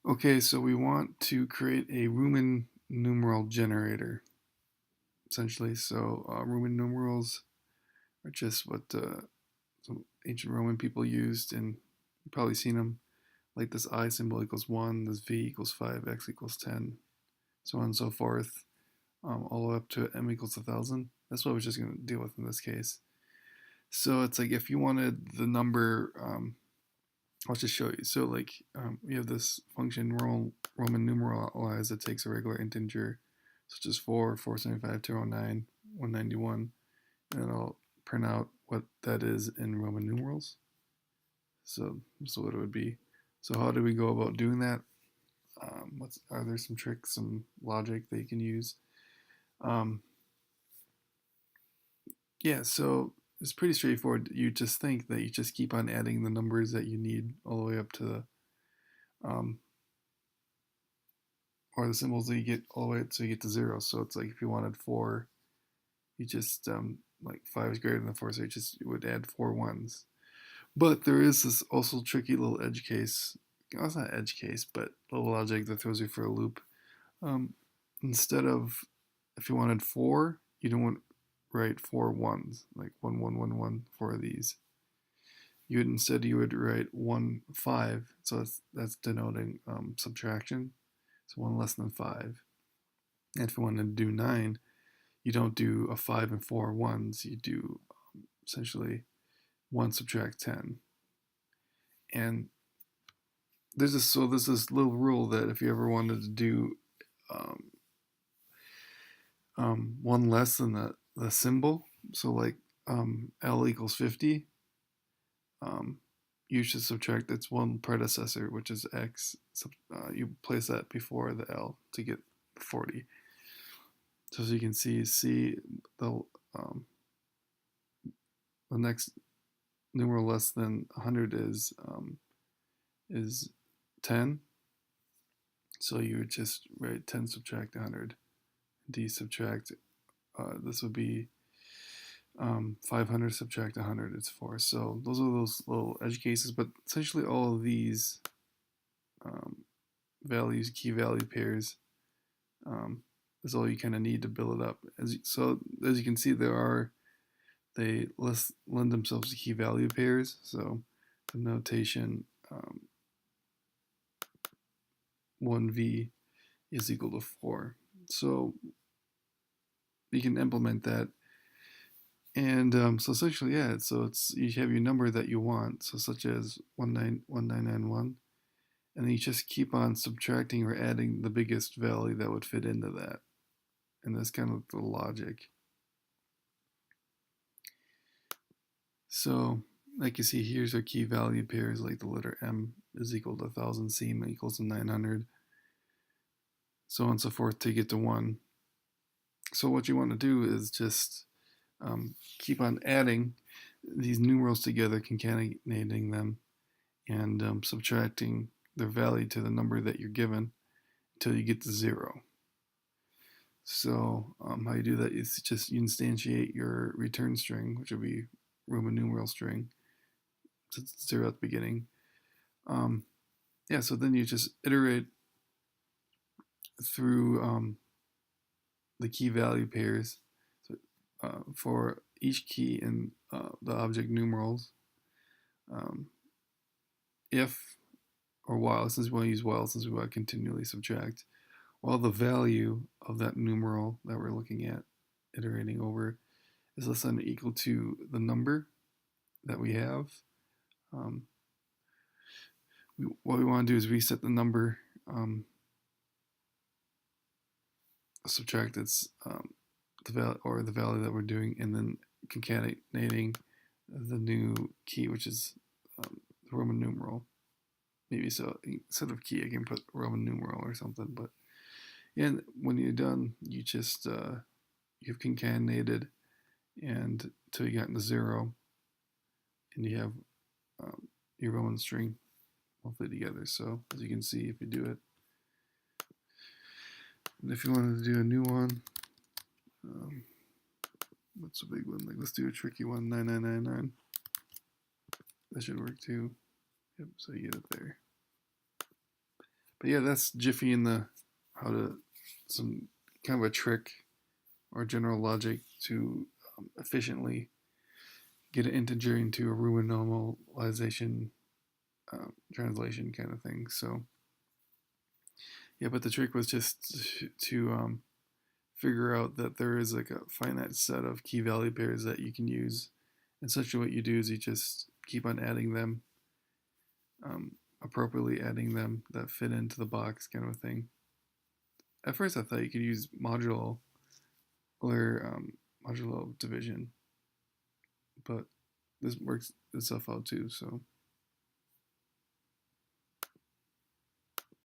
Okay, so we want to create a Roman numeral generator, essentially. So Roman numerals are just what some ancient Roman people used, and you've probably seen them, like this I symbol equals 1, this V equals 5, X equals 10, so on and so forth, all the way up to M equals 1,000. That's what we're just going to deal with in this case. So it's like if you wanted the number, I'll just show you. So like we have this function Roman numeralize that takes a regular integer, such as 4, 475, 209, 191, and it'll print out what that is in Roman numerals. So what it would be. So how do we go about doing that? Are there some tricks, some logic that you can use? Um, yeah, so it's pretty straightforward. You just think that you just keep on adding the numbers that you need all the way up to the um, or the symbols that you get all the way so you get to 0. So it's like if you wanted 4, you just like 5 is greater than 4, so you would add 4 ones. But there is this also tricky little edge case. Well, it's not edge case, but a little logic that throws you for a loop. Um, Instead of, if you wanted 4, you don't want write 4 ones, like 1 1 1 1, 4 of these. You would write 1 5, so that's denoting subtraction. So 1 less than 5. And if you wanted to do 9, you don't do a 5 and 4 ones. You do essentially 1 subtract 10. And there's this little rule that if you ever wanted to do um, one less than the symbol, so like L equals 50, um, you should subtract its one predecessor, which is X. You place that before the L to get 40. So as you can see the um, the next numeral less than 100 is 10. So you would just write 10 subtract 100. D subtract, this would be 500 subtract 100, it's 4. So those are those little edge cases, but essentially all of these um, values, key value pairs, um, is all you kind of need to build it up. So as you can see, they lend themselves to key value pairs. So the notation 1v is equal to 4. So you can implement that. And so essentially, yeah, so you have your number that you want, so such as 191991, and then you just keep on subtracting or adding the biggest value that would fit into that. And that's kind of the logic. So like you see, here's our key value pairs, like the letter M is equal to 1,000, C equals to 900, so on and so forth to get to 1. So what you want to do is just keep on adding these numerals together, concatenating them, and subtracting their value to the number that you're given until you get to 0. So how you do that is just you instantiate your return string, which will be Roman numeral string, so it's 0 at the beginning. Yeah, so then you just iterate through the key value pairs, so, for each key in the object numerals. Um, if or while, since we want to use while, since we want to continually subtract, while the value of that numeral that we're looking at, iterating over, is less than or equal to the number that we have. Um, what we want to do is reset the number, subtract its the value that we're doing, and then concatenating the new key, which is the Roman numeral. Maybe so instead of key, I can put Roman numeral or something. But yeah, and when you're done, you just you've concatenated and until you got into 0, and you have your Roman string hopefully together. So as you can see, if you do it, and if you wanted to do a new one, what's a big one? Like let's do a tricky one, 9999. That should work too. Yep, so you get it there. But yeah, that's Jiffy in the how to some kind of a trick or general logic to efficiently get an integer into a Roman normalization translation kind of thing. So yeah, but the trick was just to figure out that there is like a finite set of key value pairs that you can use. And essentially, what you do is you just keep on adding them, um, appropriately adding them that fit into the box, kind of a thing. At first, I thought you could use modulo division, but this works itself out too. So